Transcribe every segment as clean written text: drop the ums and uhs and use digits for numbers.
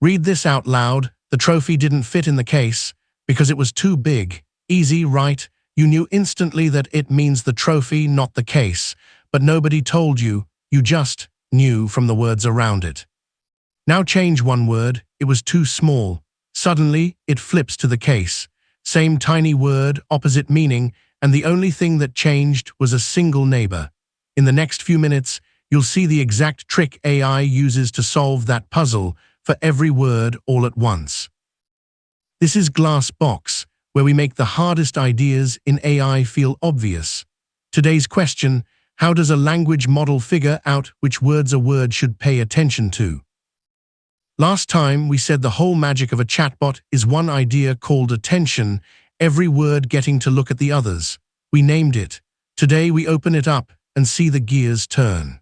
Read this out loud. The trophy didn't fit in the case because it was too big. Easy, right? You knew instantly that it means the trophy, not the case. But nobody told you. You just knew from the words around it. Now change one word. It was too small. Suddenly, it flips to the case. Same tiny word, opposite meaning, and the only thing that changed was a single neighbor. In the next few minutes, you'll see the exact trick AI uses to solve that puzzle for every word all at once. This is Glass Box, where we make the hardest ideas in AI feel obvious. Today's question: how does a language model figure out which words a word should pay attention to? Last time, we said the whole magic of a chatbot is one idea called attention, every word getting to look at the others. We named it. Today, we open it up and see the gears turn.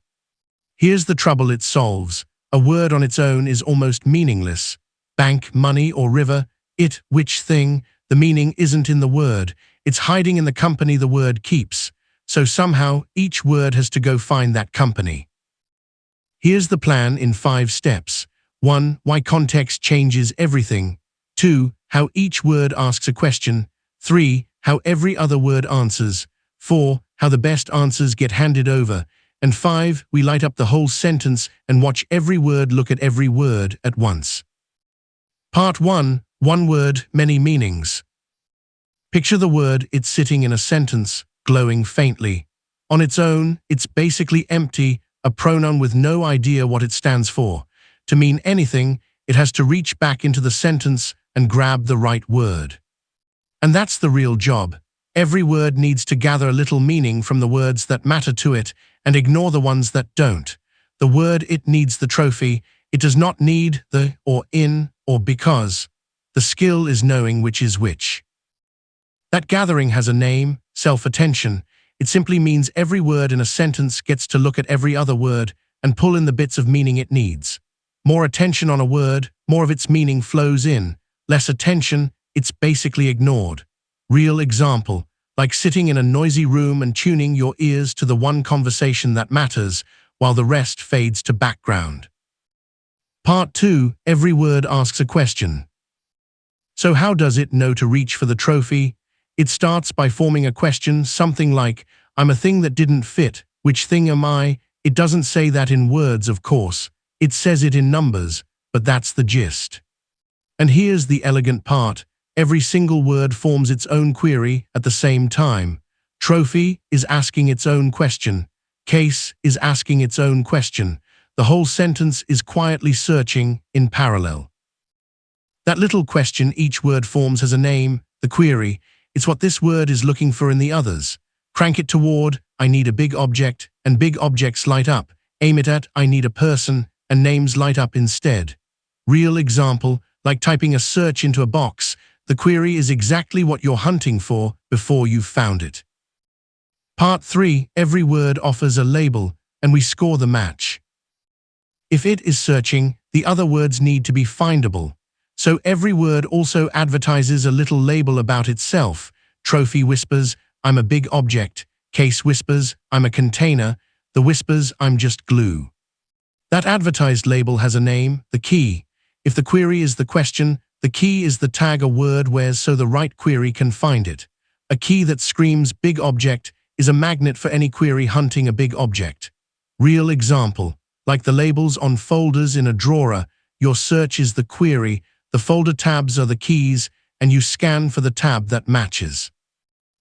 Here's the trouble it solves. A word on its own is almost meaningless. Bank, money, or river, it, which thing, the meaning isn't in the word. It's hiding in the company the word keeps. So somehow, each word has to go find that company. Here's the plan in 5 steps. 1. Why context changes everything. 2. How each word asks a question. 3. How every other word answers. 4. How the best answers get handed over. And 5. We light up the whole sentence and watch every word look at every word at once. Part 1. One word, many meanings. Picture the word, it's sitting in a sentence, glowing faintly. On its own, it's basically empty, a pronoun with no idea what it stands for. To mean anything, it has to reach back into the sentence and grab the right word. And that's the real job. Every word needs to gather a little meaning from the words that matter to it and ignore the ones that don't. The word it needs the trophy. It does not need the, or in, or because. The skill is knowing which is which. That gathering has a name, self-attention. It simply means every word in a sentence gets to look at every other word and pull in the bits of meaning it needs. More attention on a word, more of its meaning flows in. Less attention, it's basically ignored. Real example, like sitting in a noisy room and tuning your ears to the one conversation that matters, while the rest fades to background. Part 2. Every word asks a question. So how does it know to reach for the trophy? It starts by forming a question, something like, I'm a thing that didn't fit. Which thing am I? It doesn't say that in words, of course. It says it in numbers, but that's the gist. And here's the elegant part. Every single word forms its own query at the same time. Trophy is asking its own question. Case is asking its own question. The whole sentence is quietly searching in parallel. That little question each word forms has a name, the query. It's what this word is looking for in the others. Crank it toward, I need a big object, and big objects light up. Aim it at, I need a person, and names light up instead. Real example, like typing a search into a box, the query is exactly what you're hunting for before you've found it. Part 3. Every word offers a label, and we score the match. If it is searching, the other words need to be findable. So every word also advertises a little label about itself. Trophy whispers, I'm a big object. Case whispers, I'm a container. The whispers, I'm just glue. That advertised label has a name, the key. If the query is the question, the key is the tag a word wears so the right query can find it. A key that screams big object is a magnet for any query hunting a big object. Real example, like the labels on folders in a drawer, your search is the query, the folder tabs are the keys, and you scan for the tab that matches.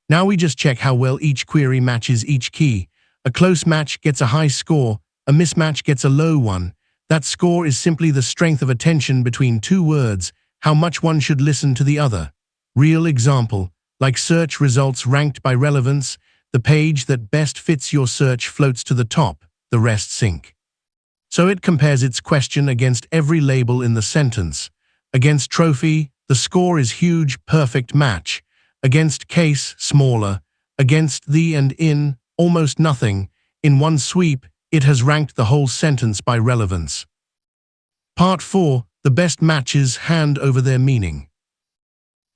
Now we just check how well each query matches each key. A close match gets a high score, a mismatch gets a low one. That score is simply the strength of attention between two words, how much one should listen to the other. Real example, like search results ranked by relevance, the page that best fits your search floats to the top, the rest sink. So it compares its question against every label in the sentence. Against trophy, the score is huge, perfect match. Against case, smaller. Against the and in, almost nothing. In one sweep, it has ranked the whole sentence by relevance. Part 4. The best matches hand over their meaning.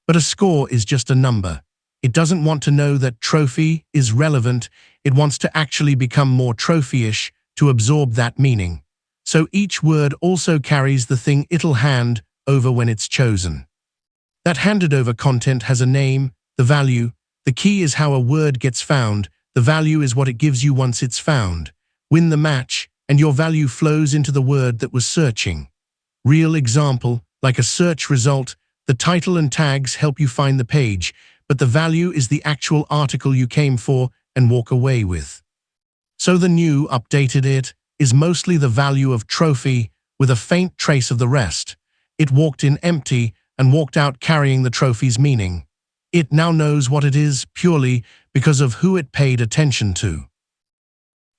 But a score is just a number. It doesn't want to know that trophy is relevant. It wants to actually become more trophy-ish to absorb that meaning. So each word also carries the thing it'll hand over when it's chosen. That handed over content has a name, the value. The key is how a word gets found. The value is what it gives you once it's found. Win the match, and your value flows into the word that was searching. Real example, like a search result, the title and tags help you find the page, but the value is the actual article you came for and walk away with. So the new, updated it is mostly the value of trophy with a faint trace of the rest. It walked in empty and walked out carrying the trophy's meaning. It now knows what it is purely because of who it paid attention to.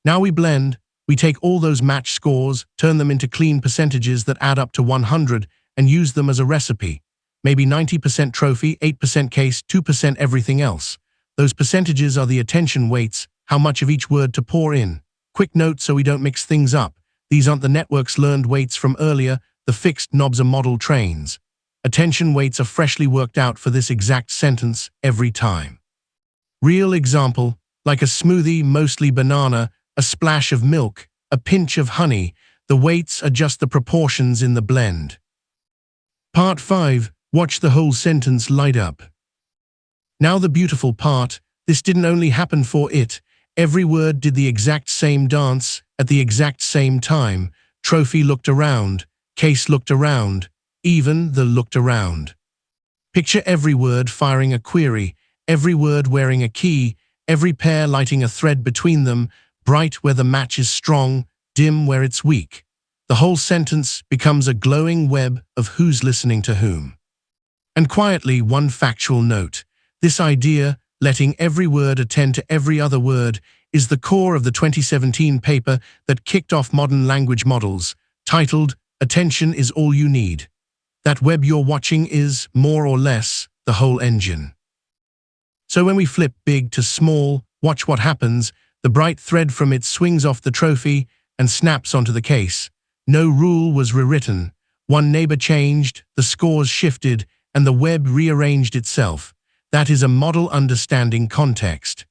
Now we blend, we take all those match scores, turn them into clean percentages that add up to 100 and use them as a recipe. Maybe 90% trophy, 8% case, 2% everything else. Those percentages are the attention weights, how much of each word to pour in. Quick note so we don't mix things up. These aren't the network's learned weights from earlier, the fixed knobs are model trains. Attention weights are freshly worked out for this exact sentence every time. Real example, like a smoothie, mostly banana, a splash of milk, a pinch of honey, the weights are just the proportions in the blend. Part 5. Watch the whole sentence light up. Now the beautiful part, this didn't only happen for it. Every word did the exact same dance at the exact same time. Trophy looked around, case looked around, even the looked around. Picture every word firing a query, every word wearing a key, every pair lighting a thread between them, bright where the match is strong, dim where it's weak. The whole sentence becomes a glowing web of who's listening to whom. And quietly, one factual note. This idea, letting every word attend to every other word, is the core of the 2017 paper that kicked off modern language models, titled, "Attention is All You Need." That web you're watching is, more or less, the whole engine. So when we flip big to small, watch what happens. The bright thread from it swings off the trophy and snaps onto the case. No rule was rewritten. One neighbor changed, the scores shifted, and the web rearranged itself. That is a model understanding context.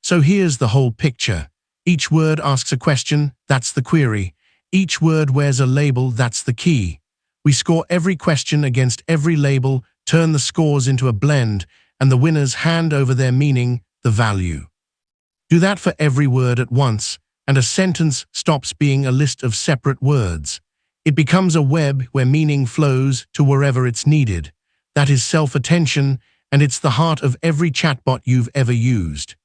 So here's the whole picture. Each word asks a question, that's the query. Each word wears a label, that's the key. We score every question against every label, turn the scores into a blend, and the winners hand over their meaning, the value. Do that for every word at once, and a sentence stops being a list of separate words. It becomes a web where meaning flows to wherever it's needed. That is self-attention, and it's the heart of every chatbot you've ever used.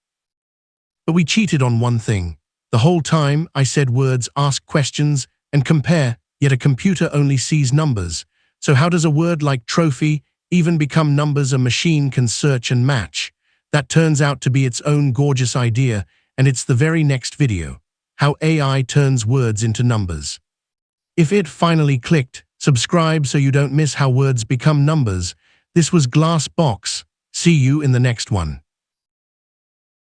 But we cheated on one thing. The whole time I said words ask questions and compare, yet a computer only sees numbers. So how does a word like trophy even become numbers a machine can search and match? That turns out to be its own gorgeous idea, and it's the very next video. How AI turns words into numbers. If it finally clicked, subscribe so you don't miss how words become numbers. This was Glass Box. See you in the next one.